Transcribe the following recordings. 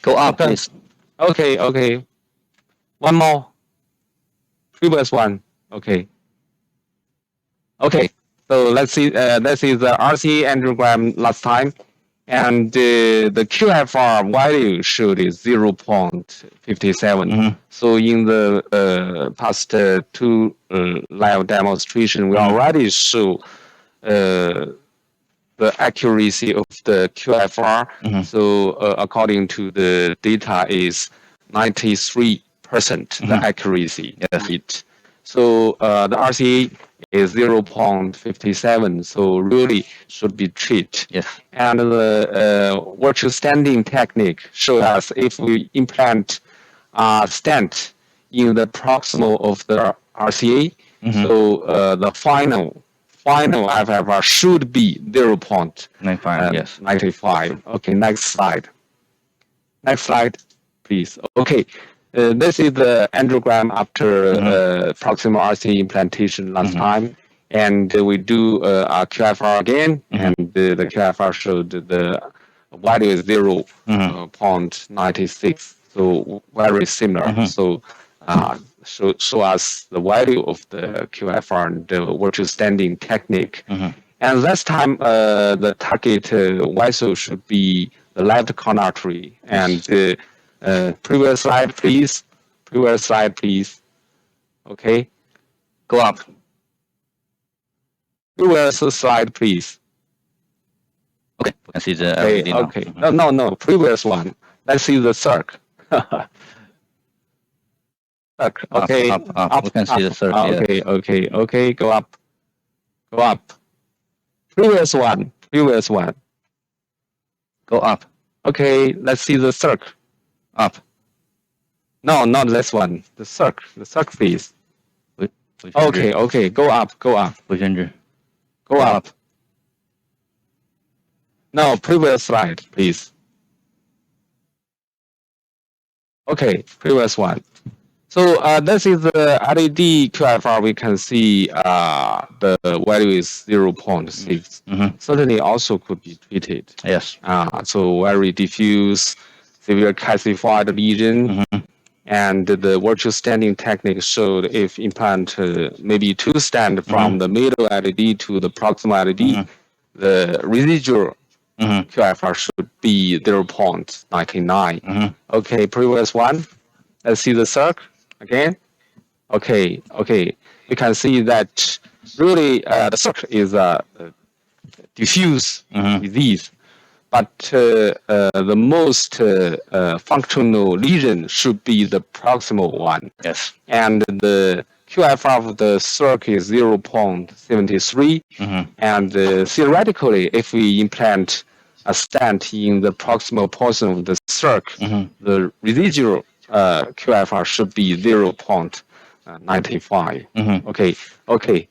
Go up, please. Okay, okay. One more. Previous one. Okay. Okay. So let's see. This is the RCA angiogram last time, and the QFR value showed is 0.57. So in the past two live demonstration, we already show the accuracy of the QFR. So according to the data is 93% the accuracy rate. So the RCA is 0.57, so really should be treated. Yes. And the virtual standing technique shows us if we implant a stent in the proximal of the RCA, so the final FFR should be 0.95. Yes. 95. Okay, next slide. Next slide, please. Okay, this is the angiogram after proximal RCA implantation last time, and we do a QFR again, and the QFR showed the value is 0.96, so very similar. So show us the value of the QFR and the virtual standing technique. And this time, the target vessel should be the left coronary artery. And previous slide, please. Previous slide, please. Okay. Go up. Previous slide, please. Okay, we can see the Okay. LED now. Okay. No. Previous one. Let's see the circ. Okay. Up. We can see the circ. Okay. Go up. Go up. Previous one. Go up. Okay, let's see the circ. Up. No, not this one. The circ, please. Okay, go up. Go up. No, previous slide, please. Okay, previous one. So this is the LED QFR. We can see the value is 0.6. Certainly also could be treated. Yes. So very diffuse, severe calcified lesion. And the virtual standing technique showed if implant maybe two stand from the middle LED to the proximal LED, the residual QFR should be 0.99. Okay, previous one. Let's see the circ again. Okay. We can see that really the circ is a diffuse disease, but the most functional lesion should be the proximal one. Yes. And the QFR of the circ is 0.73. And theoretically, if we implant a stent in the proximal portion of the circ, the residual QFR should be 0.95. Okay.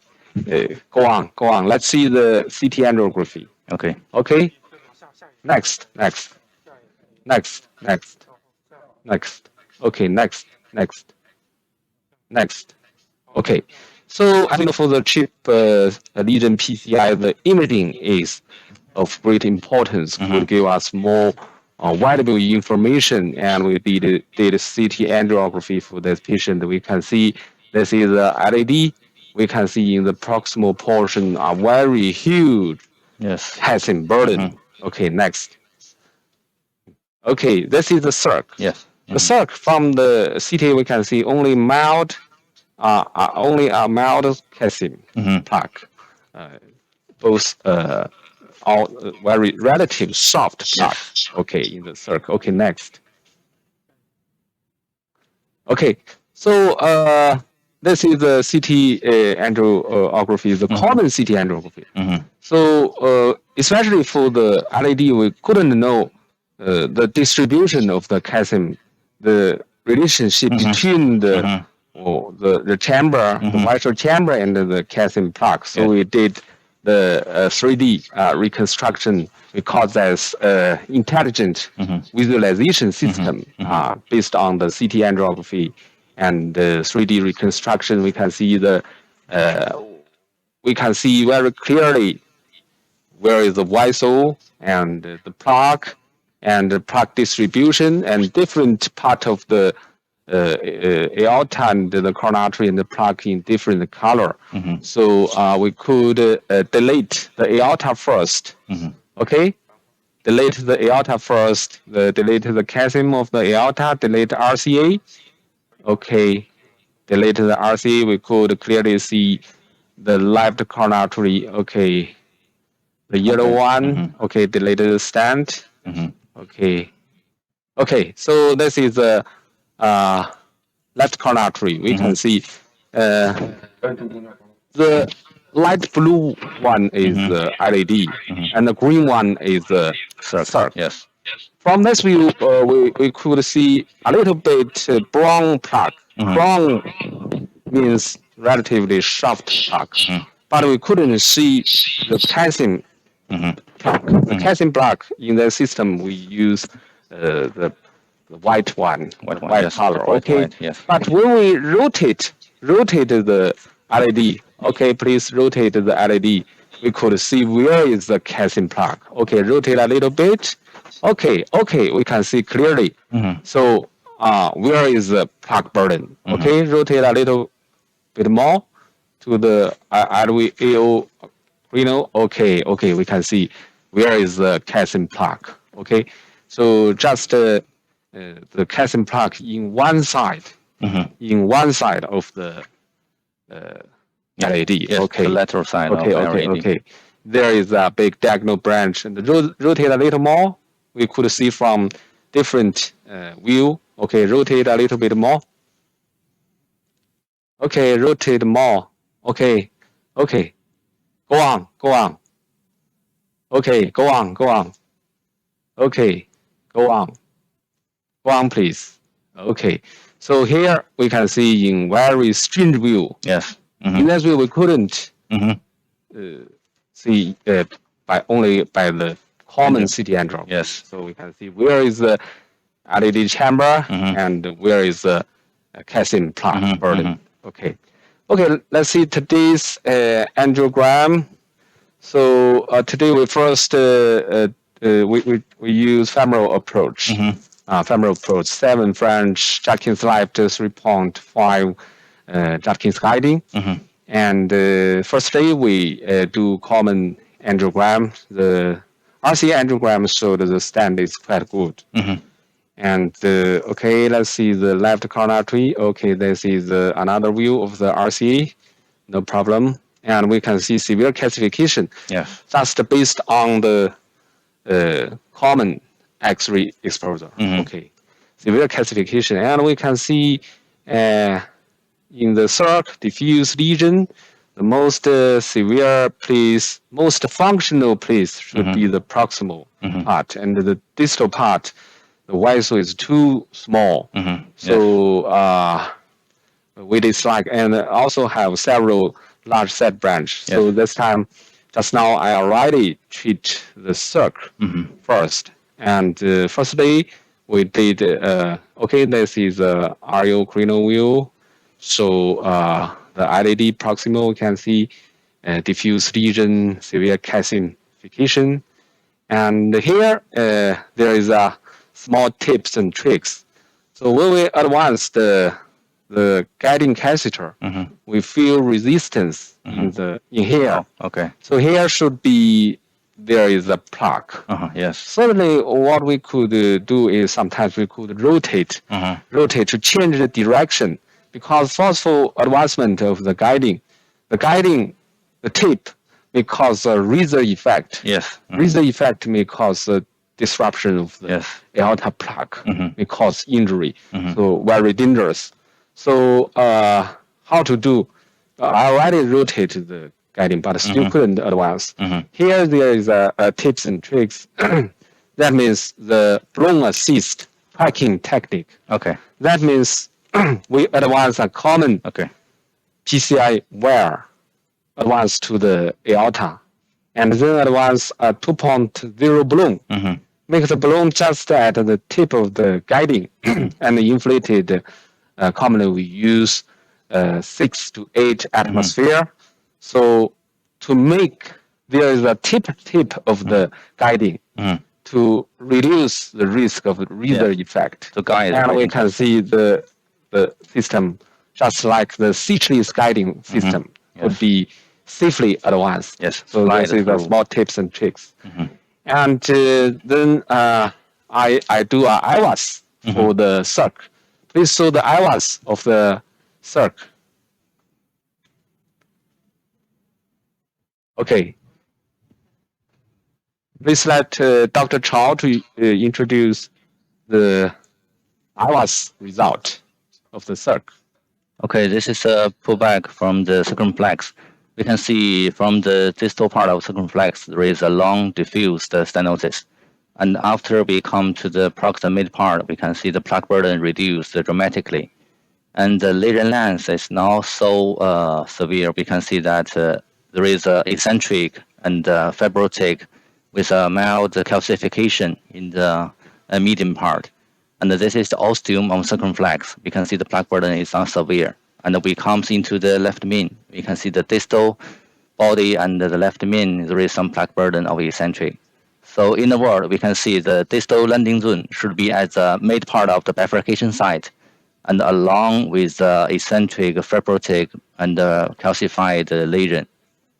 Go on. Let's see the CT angiography. Okay. Next. Okay, next. Okay. So I think for the chip lesion PCI, the imaging is of great importance. Will give us more valuable information, and we did CT angiography for this patient. We can see this is a LED. We can see in the proximal portion a very huge calcium burden. Okay, next. Okay, this is the circ. Yes. The circ from the CT we can see only a mild calcium plaque. Both all very relative soft plaque. Okay, in the circ. Okay, next. Okay, so this is the CT angiography, the common CT angiography. So especially for the LED, we couldn't know the distribution of the calcium, the relationship between the chamber, the vessel chamber, and the calcium plaque. So we did the 3D reconstruction. We call this intelligent visualization system based on the CT angiography and the 3D reconstruction. We can see very clearly where is the vessel and the plaque and the plaque distribution and different part of the aorta and the coronary artery and the plaque in different color. So we could delete the aorta first. Okay, delete the aorta first. Delete the calcium of the aorta. Delete RCA. Okay, delete the RCA. We could clearly see the left coronary artery. Okay, the yellow one. Okay, delete the stent. Okay. Okay, so this is the left coronary artery. We can see the light blue one is the LED, and the green one is the circle. Yes. From this view, we could see a little bit brown plaque. Brown means relatively soft plaque, but we couldn't see the calcium plaque. The calcium plaque in the system we use the white one, white yes, color. white, Okay, white, yes. but when we rotate the LED, okay, please rotate the LED. We could see where is the calcium plaque. Okay, rotate a little bit. Okay, we can see clearly. So where is the plaque burden? Okay, rotate a little bit more to the IVUS renal. Okay, we can see where is the calcium plaque. Okay, so just the calcium plaque in one side, of the LED. Yes, okay, the lateral side of the LED. Okay. There is a big diagonal branch, and rotate a little more. We could see from different view. Okay, rotate a little bit more. Okay, rotate more. Okay. Go on. Okay, go on. Okay, go on, please. Okay, so here we can see in very strange view. Yes. In that view, we couldn't see only by the common CT angiogram. Yes. So we can see where is the LED chamber and where is the calcium plaque burden. Okay, let's see today's angiogram. So today we first we use femoral approach. Femoral approach, 7 French, Judkins left, 3.5 Judkins guiding. And firstly, we do common angiogram. The RCA angiogram showed the stand is quite good. And okay, let's see the left coronary artery. Okay, this is another view of the RCA. No problem. And we can see severe calcification. Yes. Just based on the common X-ray exposure. Okay, severe calcification, and we can see in the circ diffuse lesion, the most severe place, most functional place should be the proximal part, and the distal part, the vessel is too small. So we dislike, and also have several large set branch. So this time, just now I already treat the circ first. And firstly, we did, okay, this is RO cranial view. So the LED proximal, you can see diffuse lesion, severe calcification. And here, there is a small tips and tricks. So when we advance the guiding catheter, we feel resistance in here. Okay. So here should be, there is a plaque. Yes. Certainly, what we could do is sometimes we could rotate to change the direction, because forceful advancement of the tip may cause a razor effect. Yes. Razor effect may cause a disruption of the aorta plaque, may cause injury. So very dangerous. So how to do? I already rotated the guiding, but still couldn't advance. Here there is a tips and tricks. That means the blown assist packing technique. Okay. That means we advance a common PCI wire, advance to the aorta, and then advance a 2.0 balloon. Make the balloon just at the tip of the guiding and inflated. Commonly we use 6 to 8 atmosphere. So to make there is a tip of the guiding, to reduce the risk of reader effect. To guide. And we can see the system, just like the stitchless guiding system, could be safely advanced. Yes. So this is the small tips and tricks. And then I do a IVUS for the circ. Please show the IVUS of the circ. Okay. Please let Dr. Chao to introduce the IVUS result of the circ. Okay, this is a pullback from the circumflex. We can see from the distal part of circumflex, there is a long diffused stenosis. And after we come to the proximate part, we can see the plaque burden reduced dramatically. And the lesion length is now so severe, we can see that there is a eccentric and fibrotic with a mild calcification in the median part. And this is the ostium of circumflex. We can see the plaque burden is not severe. And we comes into the left main. We can see the distal body and the left main, there is some plaque burden of eccentric. So in the world, we can see the distal landing zone should be at the mid part of the bifurcation site, and along with the eccentric, fibrotic, and calcified lesion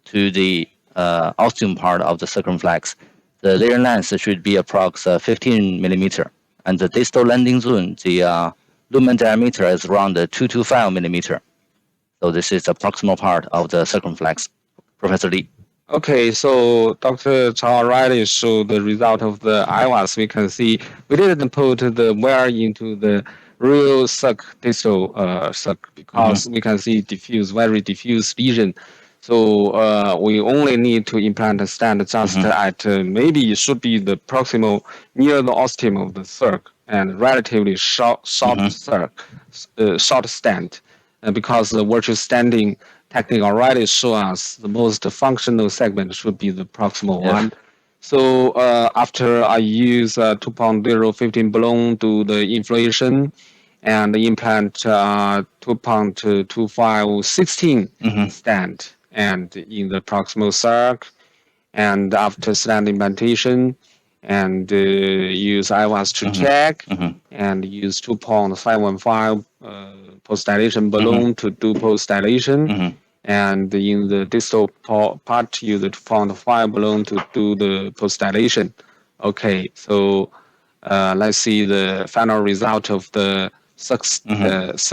to the ostium part of the circumflex. The lesion length should be approx 15 millimeter, and the distal landing zone, the lumen diameter is around 2 to 5 millimeter. So this is the proximal part of the circumflex. Professor Lee. Okay, so Dr. Chao already showed the result of the IVUS. We can see we didn't put the wire into the real distal because we can see very diffuse lesion. So we only need to implant a stent just at maybe it should be the proximal near the ostium of the circ and relatively short stent, because the virtual standing technique already show us the most functional segment should be the proximal one. So after I use 2.015 balloon to the inflation and implant 2.2516 stent and in the proximal circ, and after stent implantation and use IVUS to check and use 2.515 post-dilation balloon to do post-dilation. And in the distal part, use the 2.5 balloon to do the post-dilation. Okay, so let's see the final result of the stenting.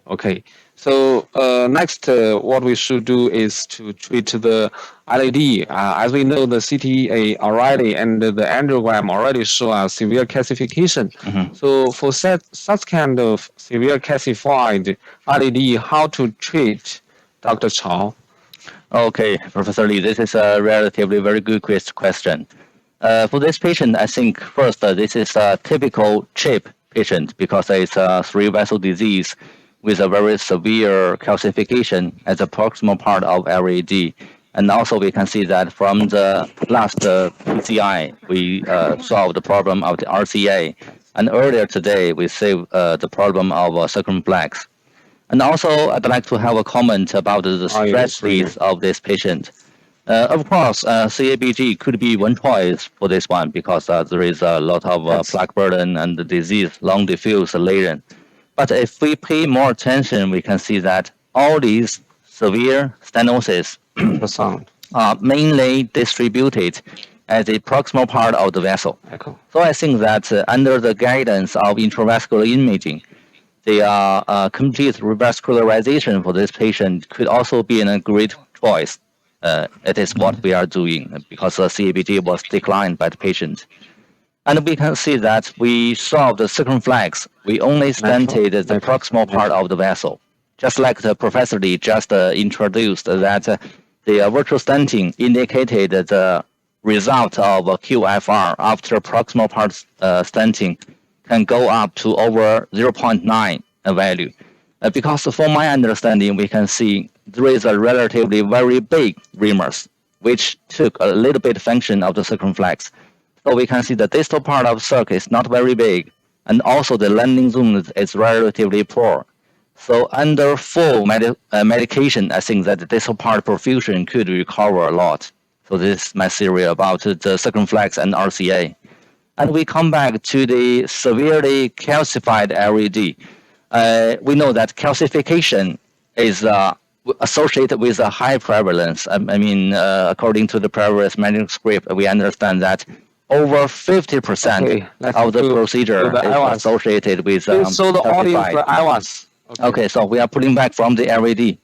Okay, so next, what we should do is to treat the LED. As we know, the CTA already and the angiogram already show a severe calcification. So for such kind of severe calcified LED, how to treat, Dr. Chao? Okay, Professor Lee, this is a relatively very good question. For this patient, I think first, this is a typical CHIP patient because it's a 3-vessel disease with a very severe calcification at the proximal part of LAD. And also we can see that from the last PCI, we solved the problem of the RCA. And earlier today, we saved the problem of circumflex. And also, I'd like to have a comment about the stress needs of this patient. Of course, CABG could be one choice for this one because there is a lot of plaque burden and the disease, long diffuse lesion. But if we pay more attention, we can see that all these severe stenosis are mainly distributed at the proximal part of the vessel. So I think that under the guidance of intravascular imaging, the complete revascularization for this patient could also be a great choice. It is what we are doing because the CABG was declined by the patient. And we can see that we solved the circumflex. We only stented the proximal part of the vessel. Just like the Professor Lee just introduced that the virtual stenting indicated the result of QFR after proximal part stenting can go up to over 0.9 value. Because from my understanding, we can see there is a relatively very big remus, which took a little bit function of the circumflex. So we can see the distal part of circ is not very big, and also the landing zone is relatively poor. So under full medication, I think that the distal part perfusion could recover a lot. So this is my theory about the circumflex and RCA. And we come back to the severely calcified LAD. We know that calcification is associated with a high prevalence. According to the prevalence manuscript, we understand that over 50% of the procedure is associated with so the audience calcified. for IVUS. Okay, so we are pulling back from the LAD.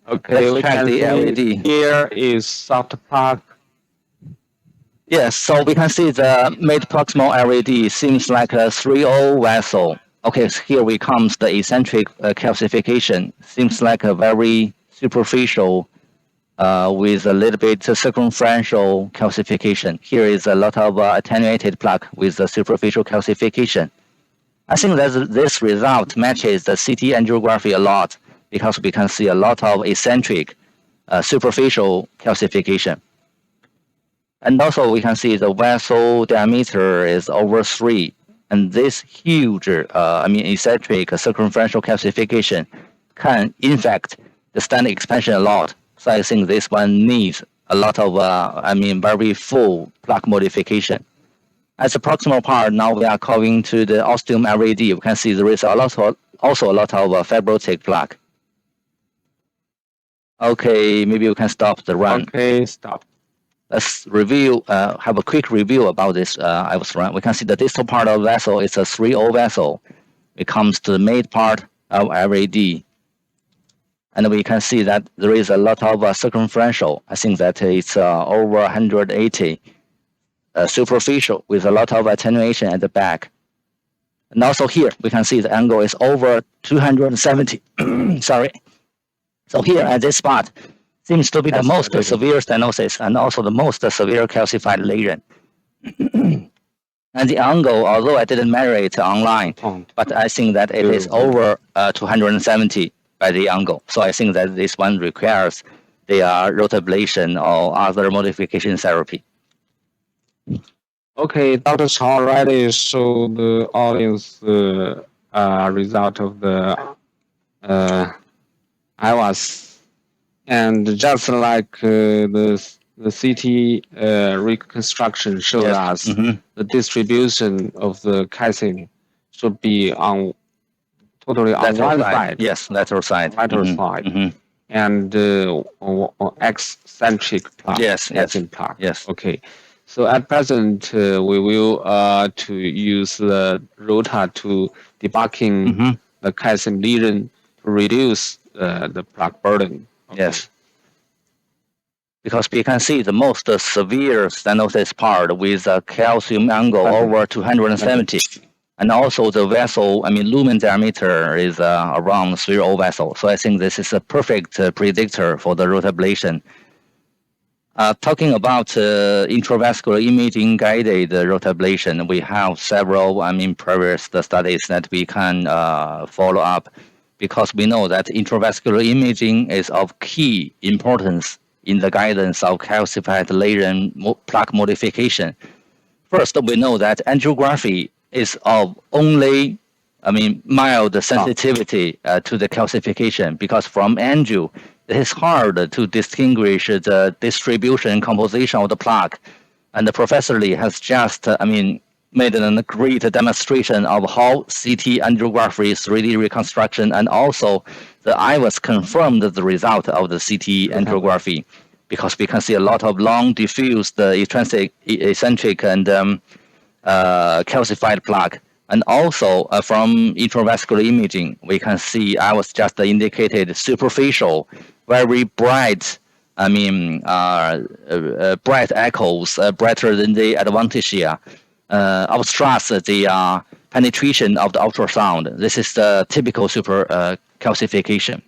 Okay, let's check the LAD. Here is soft plaque. Yes, so we can see the mid-proximal LAD seems like a 3O vessel. Okay, so here we comes the eccentric calcification. Seems like a very superficial with a little bit circumferential calcification. Here is a lot of attenuated plaque with the superficial calcification. I think that this result matches the CT angiography a lot because we can see a lot of eccentric superficial calcification. And also we can see the vessel diameter is over 3. And this huge, eccentric circumferential calcification can infect the stent expansion a lot. So I think this one needs a lot of, very full plaque modification. As the proximal part, now we are coming to the ostium LAD. You can see there is also a lot of fibrotic plaque. Okay, maybe you can stop the run. Okay, stop. Let's review, have a quick review about this IVUS run. We can see the distal part of the vessel is a 3O vessel. It comes to the mid part of LAD. And we can see that there is a lot of circumferential. I think that it's over 180 superficial with a lot of attenuation at the back. And also here, we can see the angle is over 270. Sorry. So here at this spot, seems to be the most severe stenosis and also the most severe calcified lesion. And the angle, although I didn't measure it online, but I think that it is over 270 by the angle. So I think that this one requires the rotablation or other modification therapy. Okay, Dr. Chao already showed the audience the result of the IVUS. And just like the CT reconstruction showed us, the distribution of the calcium should be on totally on one side. Yes, lateral side. Side. And eccentric plaque. Yes, plaque. Yes. Okay. So at present, we will to use the rota to debugging the calcium lesion to reduce the plaque burden. Okay. Yes. Because we can see the most severe stenosis part with a calcium angle over 270. And also the vessel, lumen diameter is around 3O vessel. So I think this is a perfect predictor for the rotablation. Talking about intravascular imaging guided rotablation, we have several, previous studies that we can follow up, because we know that intravascular imaging is of key importance in the guidance of calcified lesion plaque modification. First, we know that angiography is of only, mild sensitivity to the calcification, because from angio, it is hard to distinguish the distribution and composition of the plaque. And Professor Lee has just, made a great demonstration of how CT angiography, 3D reconstruction, and also the IVUS confirmed the result of the CT angiography, because we can see a lot of long diffused eccentric and calcified plaque. And also from intravascular imaging, we can see IVUS just indicated superficial, very bright, bright echoes, brighter than the adventitia. Obstructs the penetration of the ultrasound. This is the typical super calcification.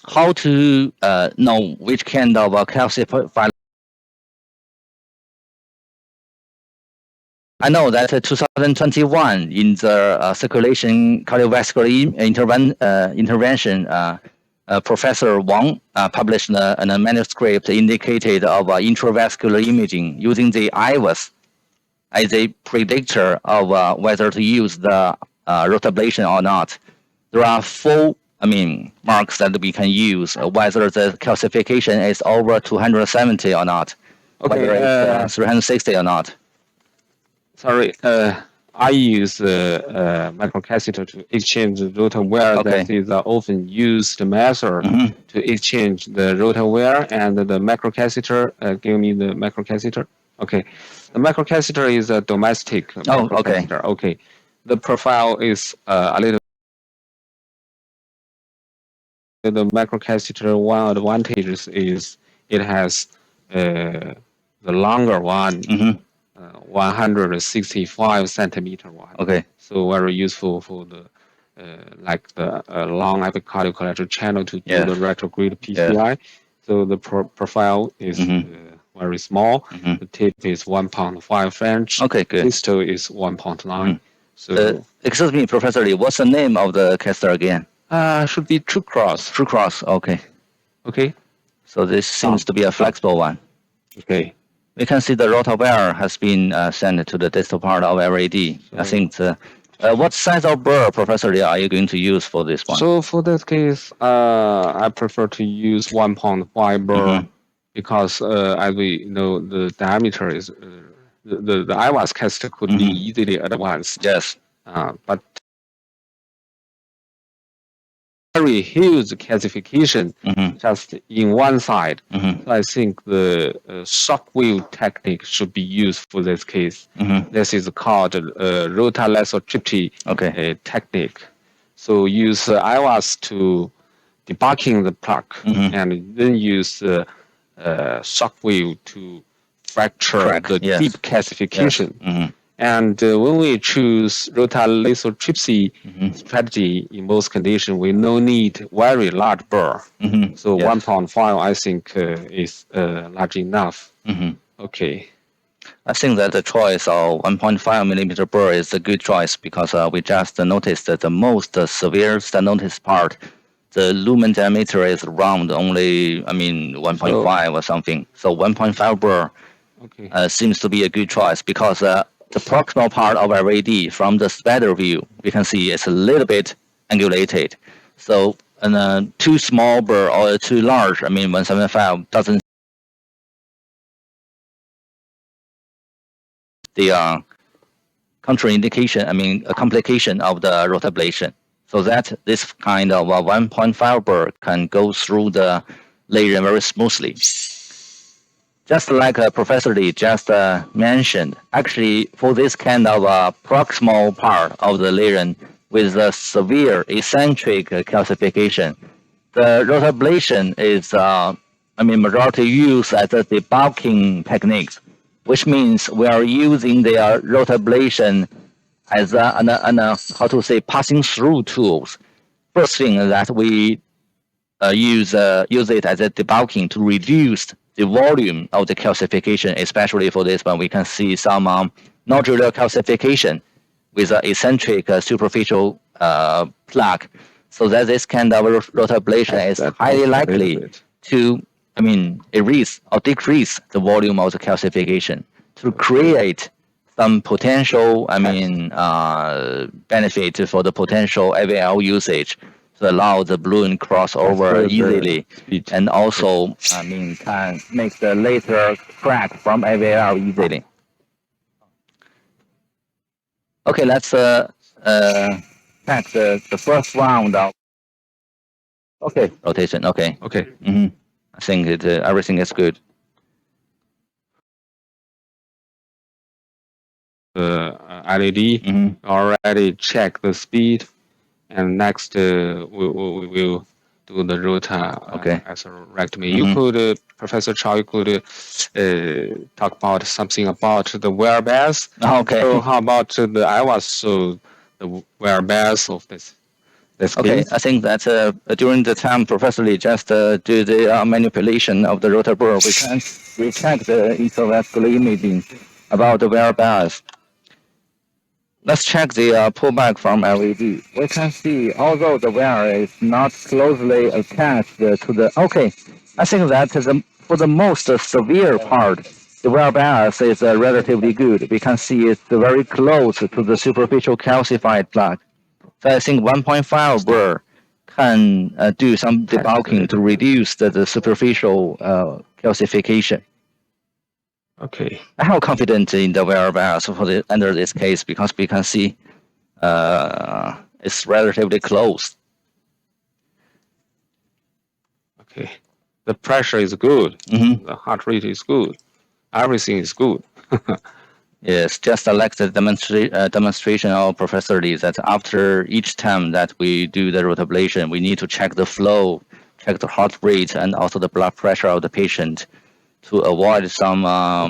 How to know which kind of calcified? I know that 2021 in the circulation cardiovascular intervention, Professor Wang published a manuscript indicated of intravascular imaging using the IVUS as a predictor of whether to use the rotablation or not. There are 4 marks that we can use, whether the calcification is over 270 or not. whether it's 360 or not. Sorry, I use microcatheter to exchange the rotor wear. That is the often used method to exchange the rotor wear and the microcatheter. Give me the microcatheter. Okay, the microcatheter is a domestic microcatheter. Okay, the profile is a little. The microcatheter one advantage is it has the longer one. 165 centimeter one. Okay. So very useful for the like the long epicardial collateral channel to do the retrograde PCI. So the profile is very small. The tip is 1.5 French. Okay, good. Distal is 1.9. So excuse me, Professor Lee, what's the name of the catheter again? Should be True Cross. True Cross. Okay. Okay. So this seems to be a flexible one. Okay. We can see the rotor wear has been sent to the distal part of RAD. I think what size of burr, Professor Lee, are you going to use for this one? So for this case, I prefer to use 1.5 burr because as we know, the diameter is the IVUS catheter could be easily advanced. Yes. But very huge calcification just in one side. So I think the shockwave technique should be used for this case. This is called Rotational technique. So use IVUS to debarking the plaque and then use shockwave to fracture the deep calcification. And when we choose rotalithotrypsy strategy in most conditions, we no need very large burr. So 1.5, I think, is large enough. Okay. I think that the choice of 1.5 millimeter burr is a good choice because we just noticed that the most severe stenosis part, the lumen diameter is around only, 1.5 or something. So 1.5 burr seems to be a good choice because the proximal part of RAD from the spider view, we can see it's a little bit angulated. So too small burr or too large, 175 doesn't the contraindication, a complication of the rotablation. So that this kind of 1.5 burr can go through the lesion very smoothly. Just like Professor Lee just mentioned, actually for this kind of proximal part of the lesion with a severe eccentric calcification, the rotablation is, majority used as a debulking techniques, which means we are using the rotablation as passing through tools. First thing is that we use it as a debulking to reduce the volume of the calcification, especially for this one. We can see some nodular calcification with an eccentric superficial plaque. So that this kind of rotablation is highly likely to, erase or decrease the volume of the calcification to create some potential, benefit for the potential AVL usage to allow the balloon crossover easily, and also, can make the later crack from AVL easily. Okay, let's check the first round of rotation. Okay. I think everything is good. LED already check the speed, and next we will do the rota atherectomy. You could, Professor Chow, you could talk about something about the whereabouts. So how about the IVUS? So the whereabouts of this case? I think that during the time Professor Lee just do the manipulation of the rotor burr, we can recheck the intravascular imaging about the whereabouts. Let's check the pullback from LED. We can see, although the wear is not closely attached to the... I think that for the most severe part, the wear bias is relatively good. We can see it's very close to the superficial calcified plaque. So I think 1.5 burr can do some debulking to reduce the superficial calcification. Okay. I have confidence in the whereabouts for under this case because we can see it's relatively close. Okay. The pressure is good. Mm-hmm. The heart rate is good. Everything is good. Yes, just like the demonstration of Professor Lee, that after each time that we do the rotablation, we need to check the flow, check the heart rate, and also the blood pressure of the patient to avoid some, a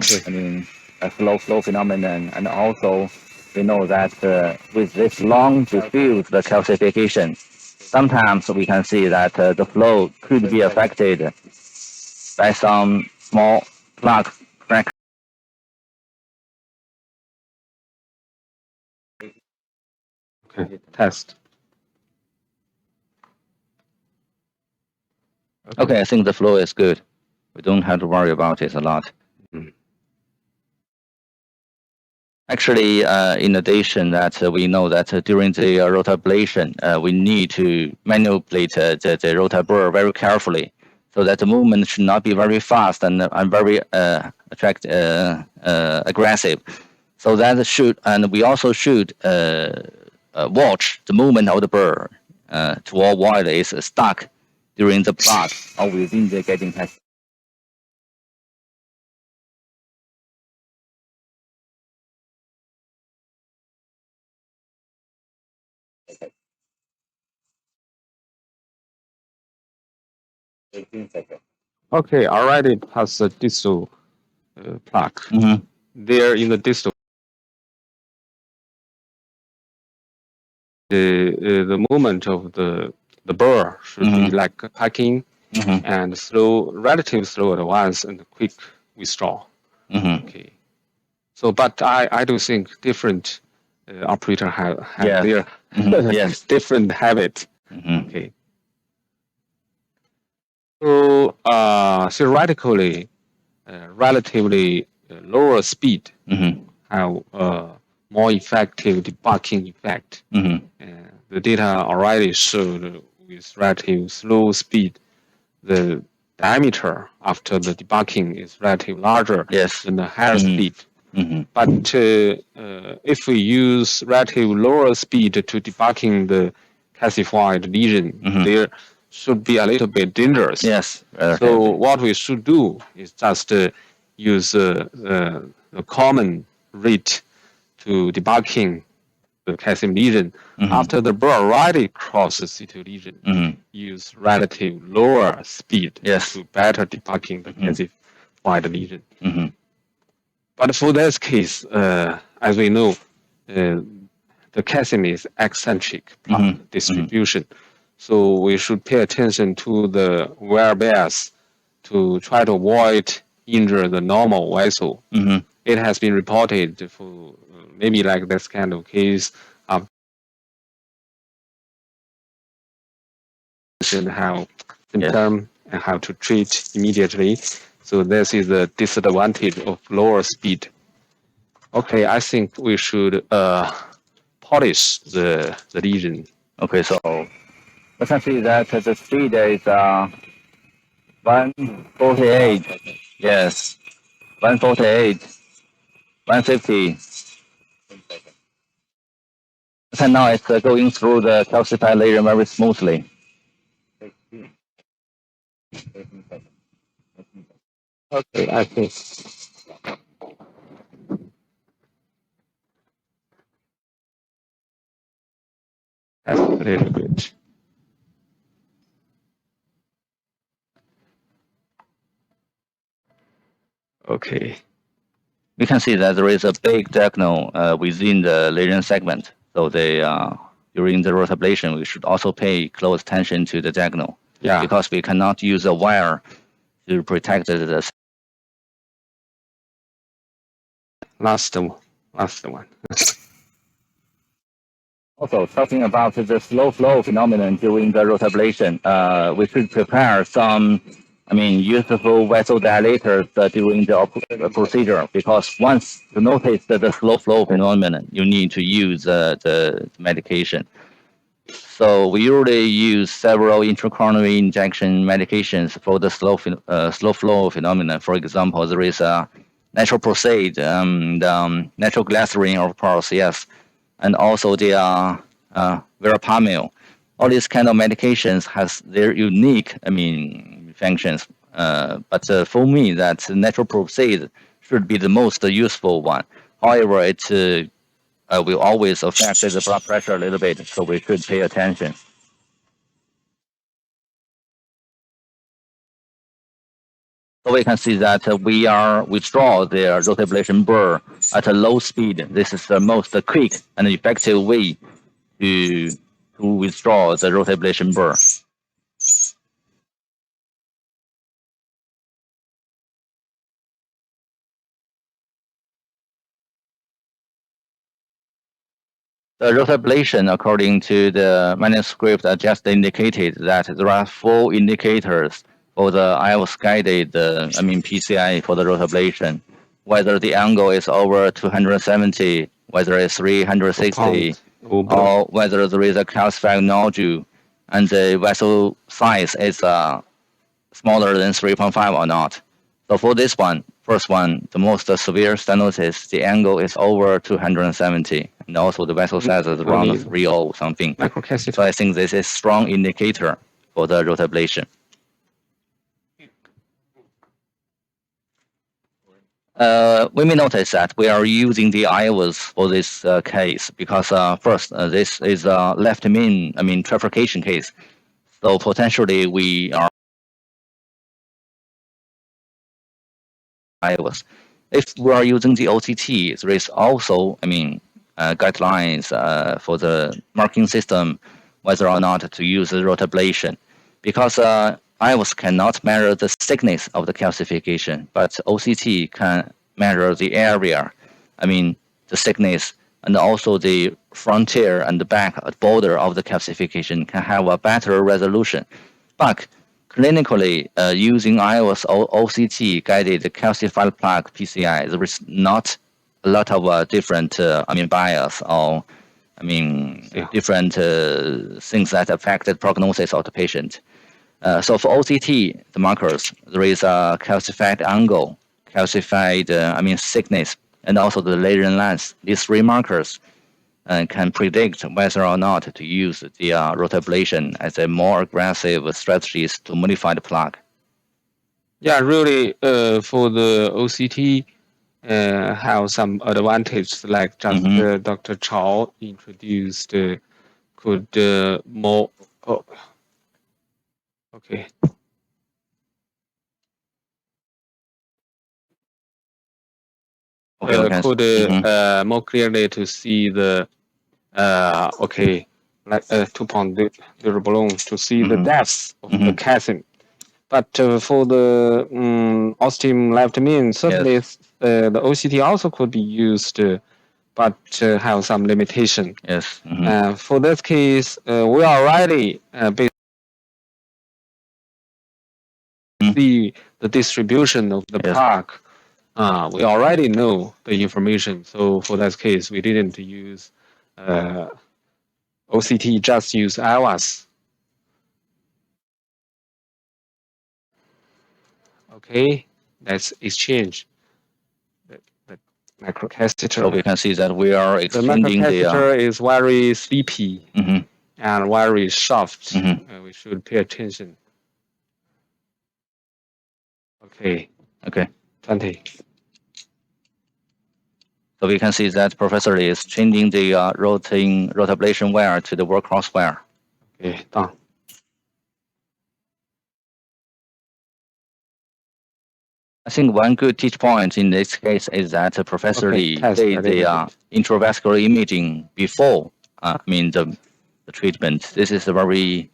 slow phenomenon. And also, we know that with this long diffuse the calcification, sometimes we can see that the flow could be affected by some small plaque fracture. Okay. Test. Okay, I think the flow is good. We don't have to worry about it a lot. Mm. Actually, in addition, that we know that during the rotablation, we need to manipulate the rotabur very carefully, so that the movement should not be very fast and very aggressive. So that should, and we also should watch the movement of the burr to avoid it's stuck during the plot or within the getting test. Okay. Already past the distal plaque. Mm-hmm. There in the distal, the movement of the burr should be like packing and slow, relatively slow at once and quick withdrawal. Okay. So, but I do think different operator have their Yes. different habit. Mm-hmm. Okay. So theoretically, relatively lower speed have more effective debugging effect. The data already showed with relative slow speed, the diameter after the debugging is relatively larger than the higher speed. But if we use relative lower speed to debugging the calcified lesion, there should be a little bit dangerous. Yes. So what we should do is just use a common rate to debugging the calcium lesion. After the burr already crosses C2 lesion, use relative lower speed to better debugging the calcified lesion. But for this case, as we know, the calcium is eccentric distribution. So we should pay attention to the wear bias to try to avoid injure the normal vessel. It has been reported for maybe like this kind of case of how symptom and how to treat immediately. So this is the disadvantage of lower speed. Okay, I think we should polish the lesion. Okay, so we can see that the speed is 148. Yes, 148, 150. And now it's going through the calcified layer very smoothly. Okay, I think. That's a little bit. Okay. We can see that there is a big diagonal within the lesion segment. So during the rotablation, we should also pay close attention to the diagonal. Yeah. Because we cannot use a wire to protect the Last one. Also, talking about the slow flow phenomenon during the rotablation, we should prepare some, useful vasodilators during the procedure, because once you notice the slow flow phenomenon, you need to use the medication. So we usually use several intracoronary injection medications for the slow flow phenomenon. For example, there is a natural Proceed, natural glycerin, of course, yes, and also the verapamil. All these kind of medications has their unique, functions. But for me, that natural Proceed should be the most useful one. However, it will always affect the blood pressure a little bit, so we should pay attention. So we can see that we withdraw the rotablation burr at a low speed. This is the most quick and effective way to withdraw the rotablation burr. The rotablation, according to the manuscript I just indicated, that there are 4 indicators for the IVUS guided, PCI for the rotablation. Whether the angle is over 270, whether it's 360, or whether there is a calcified nodule, and the vessel size is smaller than 3.5 or not. So for this one, first one, the most severe stenosis, the angle is over 270, and also the vessel size is around 3 something. So I think this is a strong indicator for the rotablation. We may notice that we are using the IVUS for this case because first, this is a left main, trifurcation case. So potentially we are IVUS. If we are using the OCT, there is also, guidelines for the marking system whether or not to use the rotablation, because IVUS cannot measure the thickness of the calcification, but OCT can measure the area, the thickness, and also the frontier and the back border of the calcification can have a better resolution. But clinically, using IVUS OCT guided calcified plaque PCI, there is not a lot of different, bias or, different things that affect the prognosis of the patient. So for OCT, the markers, there is a calcified angle, calcified, thickness, and also the lesion length. These 3 markers can predict whether or not to use the rotablation as a more aggressive strategies to modify the plaque. Yeah, really, for the OCT, have some advantage, like just Dr. Chao introduced, could more. Oh, okay. Could more clearly to see the like 2.0 balloon to see the depth of the chasm. But for the ostium left main, certainly the OCT also could be used, but have some limitation. Yes. For this case, we already see the distribution of the plaque. We already know the information. So for that case, we didn't use OCT, just use IVUS. Okay, let's exchange the microcatheter. So we can see that we are extending the microcatheter is very sleepy and very soft. We should pay attention. Okay. 20. So we can see that Professor is changing the rotablation wire to the workhorse wire. Okay, done. I think one good teach point in this case is that Professor Lee did the intravascular imaging before, the treatment. This is a very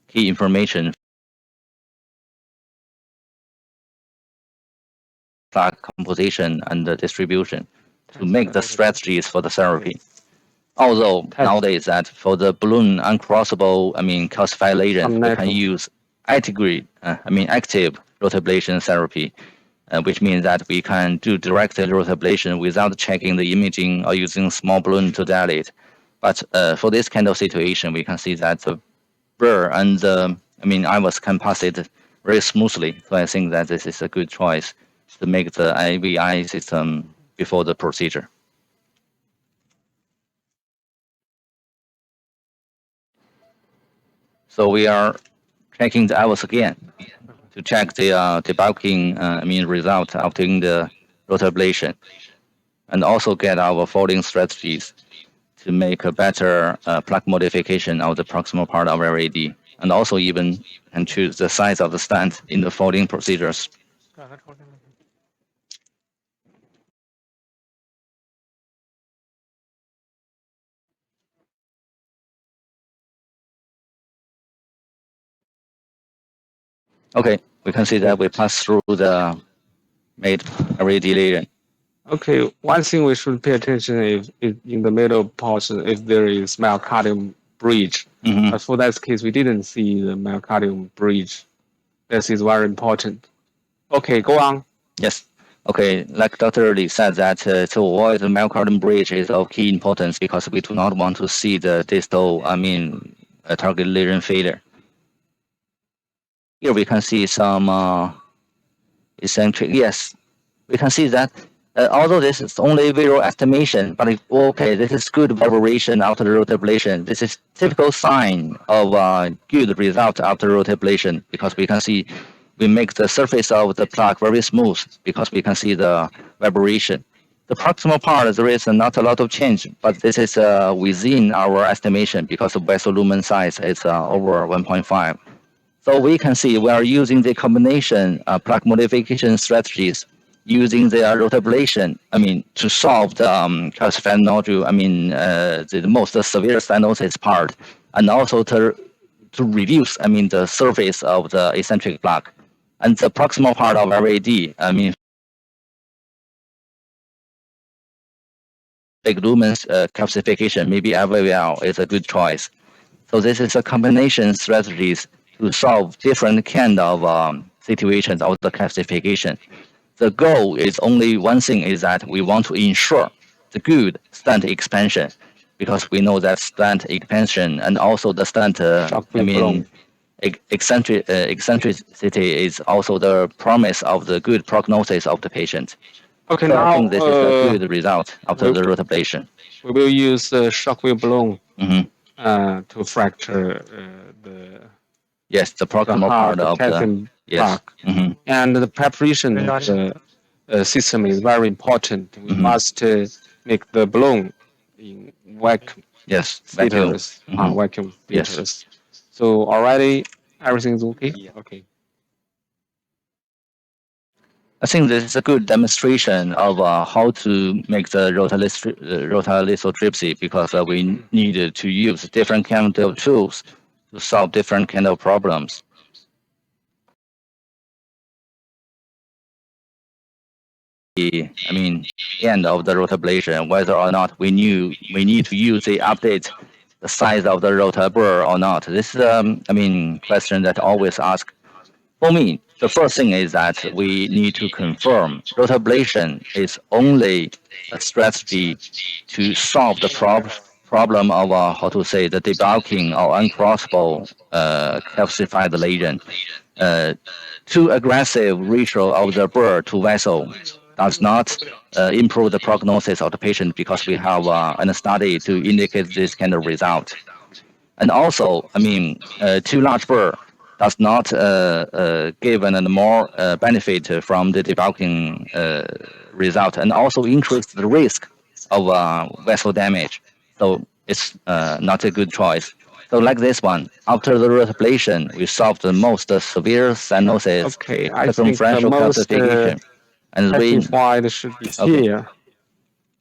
key information. Plaque composition and the distribution to make the strategies for the therapy. Although nowadays that for the balloon uncrossable, calcified lesions, we can use active rotablation therapy, which means that we can do direct rotablation without checking the imaging or using small balloon to dilate. But for this kind of situation, we can see that the burr and IVUS can pass it very smoothly. So I think that this is a good choice to make the IVI system before the procedure. So we are checking the IVUS again to check the debulking result after the rotablation, and also get our folding strategies to make a better plaque modification of the proximal part of RAD, and also even can choose the size of the stent in the folding procedures. Okay, we can see that we pass through the made RAD lesion. Okay, one thing we should pay attention is in the middle portion if there is myocardium bridge. Mhm. But for that case, we didn't see the myocardium bridge. This is very important. Okay, go on. Yes. Okay, like Dr. Li said that to avoid the myocardium bridge is of key importance because we do not want to see the distal, target lesion failure. Here we can see some eccentric. Yes, we can see that although this is only visual estimation, but okay, this is good vibration after the rotablation. This is typical sign of good result after rotablation because we can see we make the surface of the plaque very smooth because we can see the vibration. The proximal part, there is not a lot of change, but this is within our estimation because the vessel lumen size is over 1.5. So we can see we are using the combination plaque modification strategies using the rotablation, to solve the calcified nodule, the most severe stenosis part, and also to reduce, the surface of the eccentric plaque. And the proximal part of RAD, big lumen calcification, maybe IVL is a good choice. So this is a combination strategies to solve different kind of situations of the calcification. The goal is only one thing, is that we want to ensure the good stent expansion, because we know that stent expansion and also the stent, eccentricity is also the promise of the good prognosis of the patient. Okay, So now I think this is a good result after the rotablation. We will use the shockwave balloon Mm-hmm. to fracture the Yes, the proximal heart, part of the calcium plaque. Mm-hmm. And the preparation of the system is very important. We must make the balloon in vacuum Yes, vacuum. filters, vacuum filters. So already everything is okay. Okay. I think this is a good demonstration of how to make the rotalithotripsy, because we needed to use different kind of tools to solve different kind of problems. End of the rotablation, whether or not we need to use the update the size of the rotabur or not. This is question that I always ask. For me, the first thing is that we need to confirm rotablation is only a strategy to solve the problem of the debulking or uncrossable calcified lesion. Too aggressive ratio of the burr to vessel does not improve the prognosis of the patient, because we have a study to indicate this kind of result. And also, too large burr does not give a more benefit from the debulking result, and also increase the risk of vessel damage. So it's not a good choice. So like this one, after the rotablation, we solved the most severe stenosis, circumferential calcification, and calcified should be here.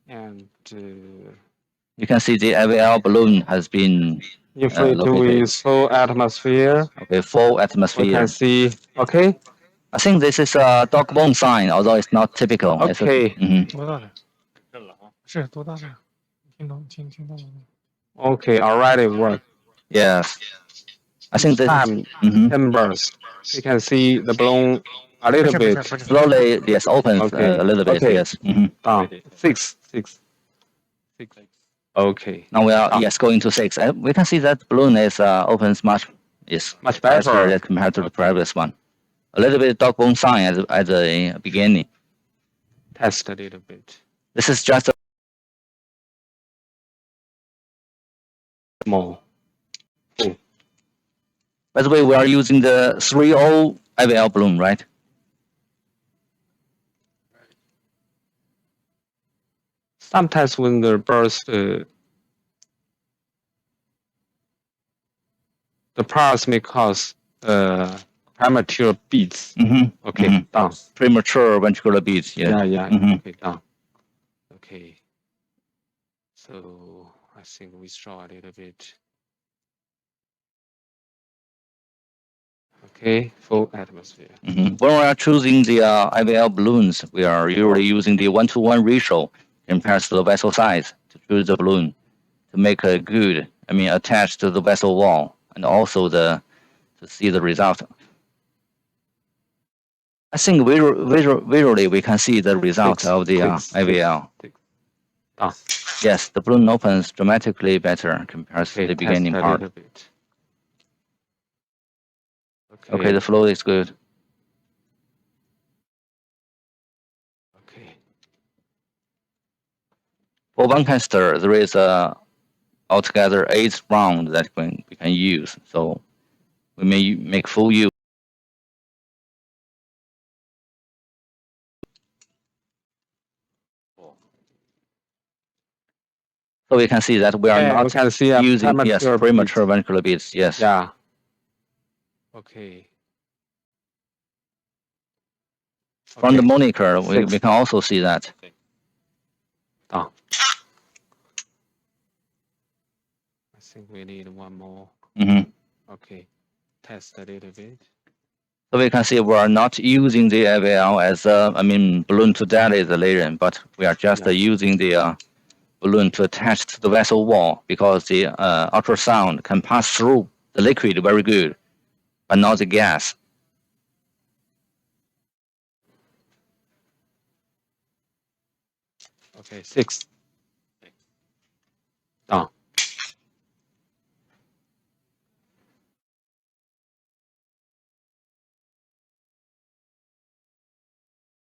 And you can see the IVL balloon has been inflated with full atmosphere. Okay, full atmosphere. We can see. Okay. I think this is a dog bone sign, although it's not typical. Okay. Okay, already work. Yes. I think this time 10 bursts. You can see the balloon a little bit. Slowly, yes, opens a little bit, yes. Down. Six. Okay. Now we are, going to 6. We can see that balloon is opens much better compared to the previous one. A little bit dog bone sign at the beginning. test a little bit. This is just a More. by the way, we are using the 3O IVL balloon, right? Sometimes when the burst, the pulse may cause premature beats. Okay, down. Premature ventricular beats. Yeah. Yeah. Okay, down. Okay. So I think we saw a little bit. Okay, full atmosphere. When we are choosing the IVL balloons, we are usually using the 1-to-1 ratio compared to the vessel size to choose the balloon to make a good, attached to the vessel wall and also to see the result. I think visually we can see the result of the IVL. Yes, the balloon opens dramatically better compared to the beginning part. Okay, the flow is good. Okay. For one caster, there is altogether 8 rounds that we can use. So we may make full use. So we can see that we are not using premature ventricular beats. Yes. Yeah. Okay. From the monitor, we can also see that. I think we need one more. Okay. Test a little bit. So we can see we are not using the IVL as balloon to dilate the lesion, but we are just using the balloon to attach to the vessel wall because the ultrasound can pass through the liquid very good, but not the gas. Okay, 6. Down.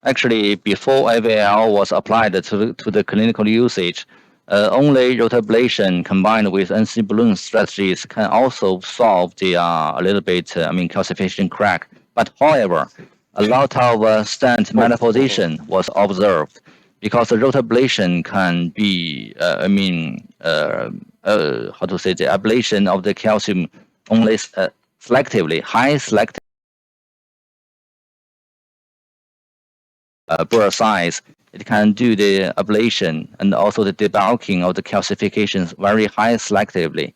Actually, before IVL was applied to the clinical usage, only rotablation combined with NC balloon strategies can also solve the a little bit calcification crack. But however, a lot of stent malposition was observed because the rotablation can be how to say, the ablation of the calcium only selectively, high selective burr size. It can do the ablation and also the debulking of the calcifications very high selectively.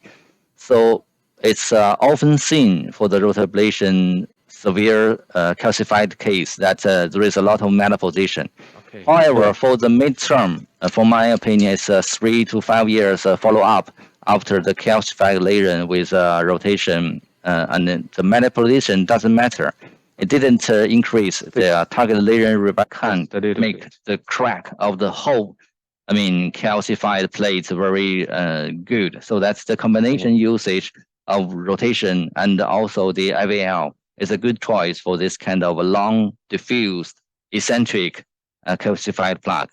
So it's often seen for the rotablation severe calcified case that there is a lot of malposition. Okay. However, for the midterm, for my opinion, it's 3 to 5 years follow-up after the calcified lesion with rotation, and the manipulation doesn't matter. It didn't increase the target lesion can't make the crack of the whole, calcified plates very good. So that's the combination usage of rotation and also the IVL is a good choice for this kind of a long, diffused, eccentric calcified plaque.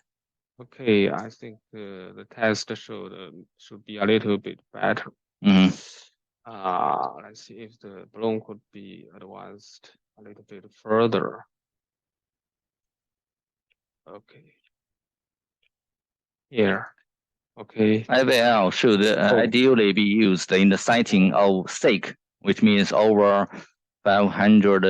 Okay, I think the test should be a little bit better. Let's see if the balloon could be advanced a little bit further. Okay. Here. Okay. IVL should ideally be used in the siting of SAKE, which means over 500,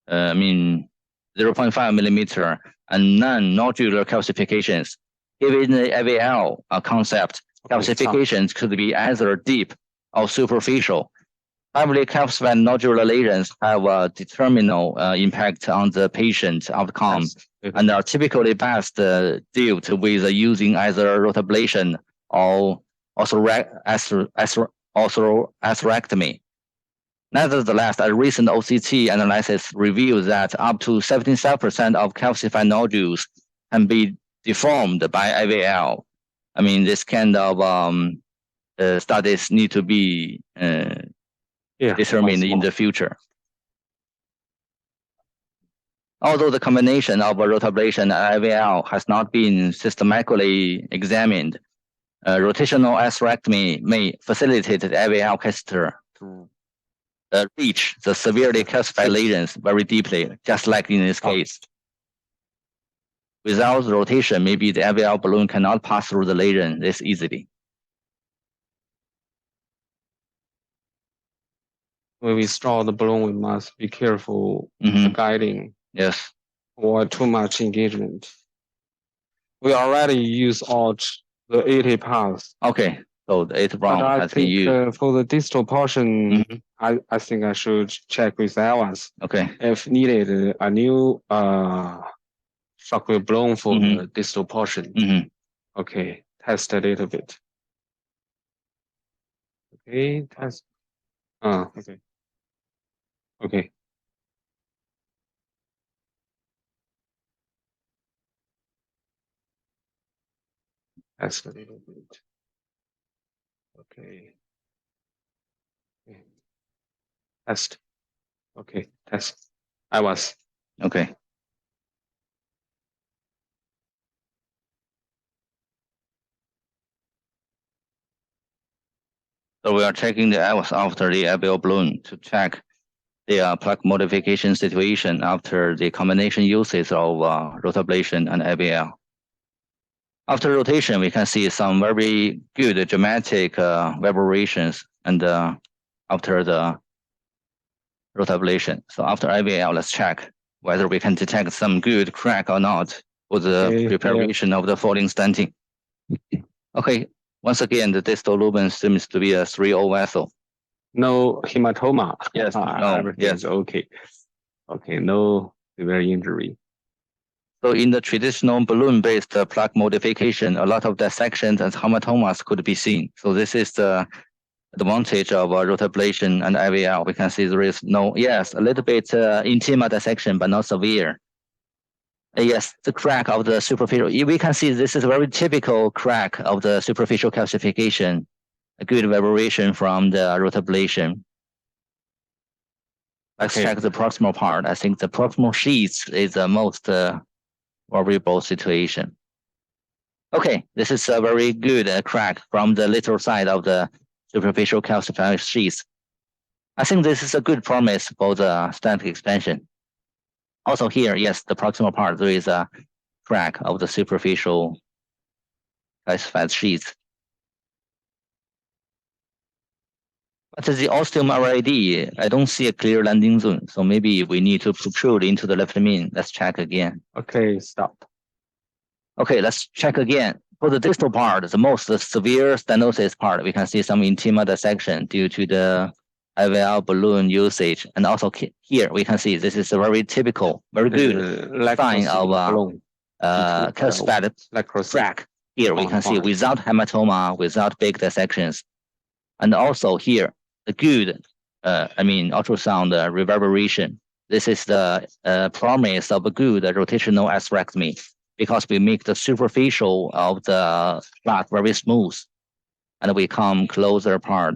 0.5 millimeter and non-nodular calcifications. Given the IVL concept, calcifications could be either deep or superficial. Heavily calcified nodular lesions have a determinal impact on the patient outcome and are typically best dealt with using either rotablation or atherectomy. Nevertheless, a recent OCT analysis revealed that up to 77% of calcified nodules can be deformed by IVL. This kind of studies need to be determined in the future. Although the combination of rotablation and IVL has not been systematically examined, rotational atherectomy may facilitate the IVL catheter to reach the severely calcified lesions very deeply, just like in this case. Without rotation, maybe the IVL balloon cannot pass through the lesion this easily. When we straw the balloon, we must be careful the guiding. Yes. Or too much engagement. We already use all the 80 paths. Okay, so the 8 round has been used. But I think for the distal portion, I think I should check with IVUS. Okay. If needed, a new shockwave balloon for the distal portion. Okay, test a little bit. Okay, test. Okay. Okay. Test a little bit. Okay. Test. Okay, test. IVUS. Okay. So we are checking the IVUS after the IVL balloon to check the plaque modification situation after the combination usage of rotablation and IVL. After rotation, we can see some very good dramatic vibrations and after the rotablation. So after IVL, let's check whether we can detect some good crack or not for the preparation of the folding stenting. Okay, once again, the distal lumen seems to be a 3-0 vessel. No hematoma. Yes, no, Everything's okay. Okay, no severe injury. So in the traditional balloon-based plaque modification, a lot of dissections and hematomas could be seen. So this is the advantage of rotablation and IVL. We can see there is no, yes, a little bit intima dissection, but not severe. Yes, the crack of the superficial. We can see this is a very typical crack of the superficial calcification. A good vibration from the rotablation. Let's check the proximal part. I think the proximal sheath is the most variable situation. Okay, this is a very good crack from the lateral side of the superficial calcified sheath. I think this is a good promise for the static expansion. Also here, yes, the proximal part, there is a crack of the superficial calcified sheath. But the osteum RID, I don't see a clear landing zone, so maybe we need to protrude into the left main. Let's check again. Okay, stop. Okay, let's check again. For the distal part, the most severe stenosis part, we can see some intima dissection due to the IVL balloon usage. And also here, we can see this is a very typical, very good sign of calcified crack. Here we can see without hematoma, without big dissections. And also here, the good, ultrasound reverberation. This is the promise of a good rotational atherectomy, because we make the superficial of the plaque very smooth, and we come closer apart.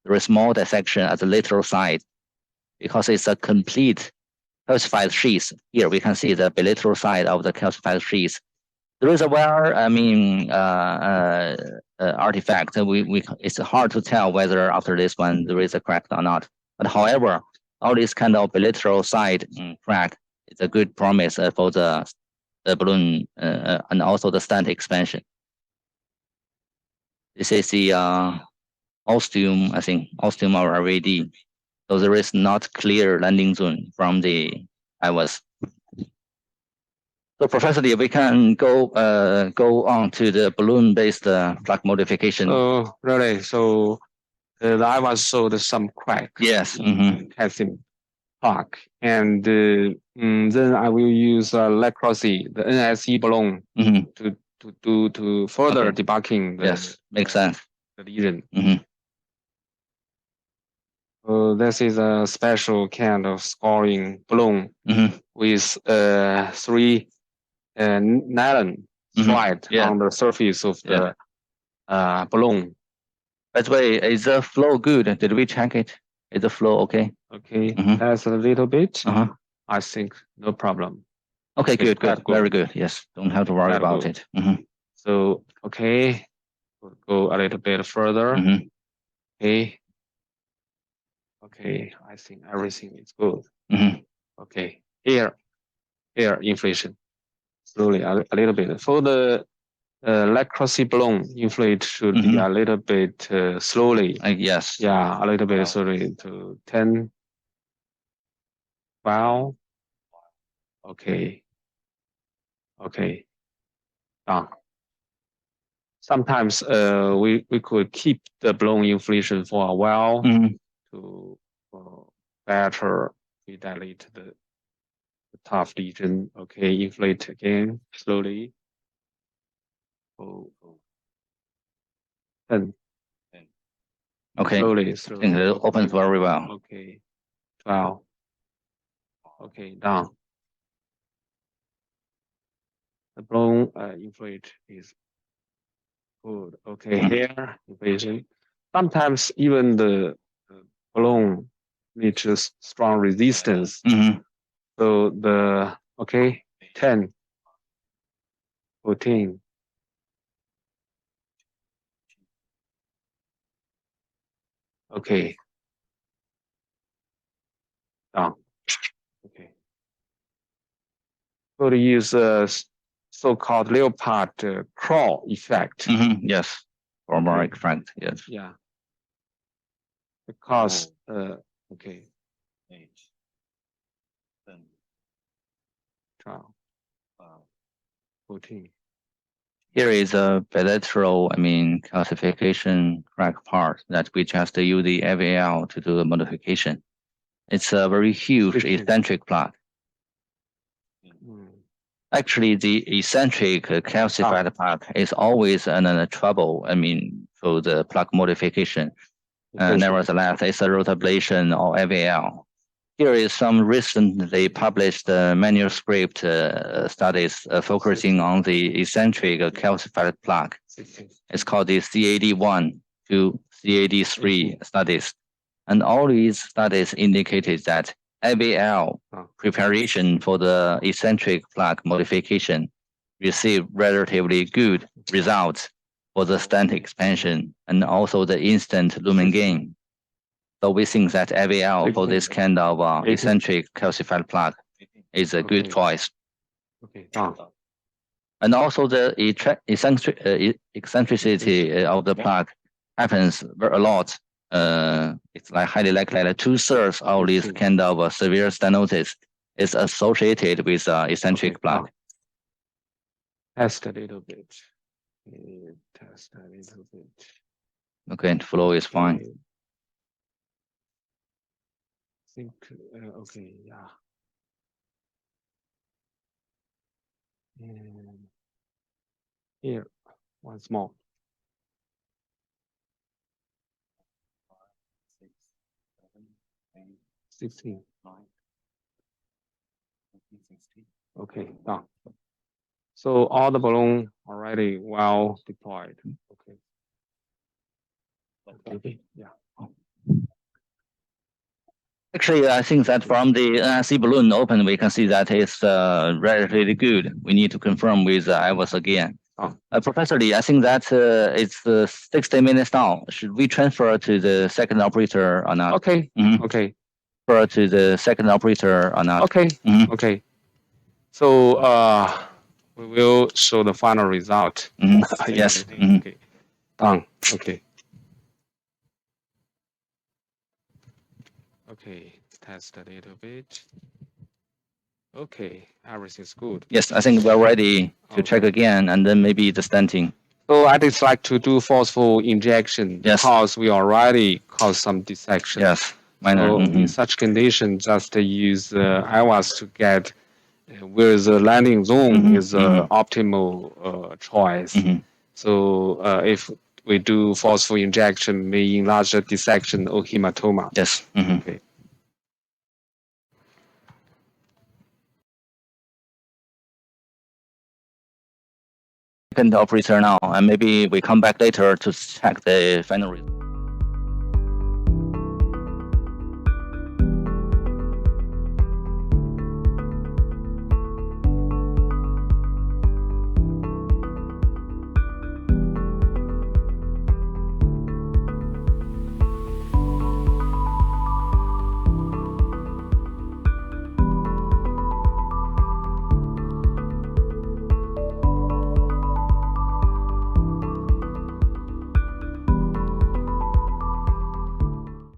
There is more dissection at the lateral side, because it's a complete calcified sheath. Here we can see the bilateral side of the calcified sheath. There is a wear, artifact. It's hard to tell whether after this one there is a crack or not. But however, all this kind of bilateral side crack is a good promise for the balloon and also the stent expansion. This is the ostium, I think, ostium or RAD. So there is not clear landing zone from the IVUS. So Professor Lee, we can go on to the balloon-based plaque modification. Oh, really? So the IVUS showed some crack. Yes. Calcium plaque, and then I will use Lecrosi, the NSE balloon, to further debugging the makes sense. The lesion. This is a special kind of scoring balloon with 3 nylon slide on the surface of the balloon. By the way, is the flow good? Did we check it? Is the flow okay? Okay, that's a little bit. I think no problem. Okay, good, quite good, very good. Yes, don't have to worry Quite about good. it. Mhm, So, okay, we'll go a little bit further. mhm, Okay. Okay, I think everything is good. mhm, Okay, air inflation. Slowly, a little bit. For the lacrosse balloon, inflate should be a little bit slowly. yes. Yeah, a little bit slowly to 10, 12. Okay, okay, done. Sometimes we could keep the balloon inflation for a while Mhm, to better dilate the tough region. Okay, inflate again slowly. Oh, 10. okay. Slowly, I think it opens very well. Okay, 12. Okay, down. The balloon inflate is good. Okay, here inflation. Sometimes even the balloon needs a strong resistance. Mhm, So the okay 10, 14. Okay, down. Okay. So to use a so-called leopard crawl effect. mhm, yes. Or more effect, yes. Yeah. Because okay. 12, 14. Here is a bilateral, calcification crack part that we just use the AVL to do the modification. It's a very huge eccentric plaque. Actually, the eccentric calcified plaque is always a trouble, for the plaque modification. Nevertheless, it's a rotablation or AVL. Here is some recently published manuscript studies focusing on the eccentric calcified plaque. It's called the CAD1 to CAD3 studies. And all these studies indicated that AVL preparation for the eccentric plaque modification received relatively good results for the stent expansion and also the instant lumen gain. So we think that AVL for this kind of eccentric calcified plaque is a good choice. Okay. And also the eccentricity of the plaque happens a lot. It's like highly likely that 2/3 of this kind of severe stenosis is associated with eccentric plaque. Test a little bit. Test a little bit. Okay, flow is fine. Think okay, yeah. And here, once more. 16. Okay, done. So all the balloon already well deployed. Okay. Okay. Yeah. Actually, I think that from the NRC balloon open, we can see that it's relatively good. We need to confirm with IVUS again. Professor Lee, I think that it's 60 minutes now. Should we transfer to the second operator or not? Okay. Okay. Transfer to the second operator or not? Okay. Okay. So we will show the final result. Yes. Okay. Done. Okay. Okay. Test a little bit. Okay. Everything's good. Yes, I think we're ready to check again, and then maybe the stenting. So I just like to do forceful injection because we already caused some dissection. Yes. So in such condition, just use IVUS to get where the landing zone is the optimal choice. So if we do forceful injection, may enlarge the dissection or hematoma. Yes. Okay. Second operator now, and maybe we come back later to check the final result.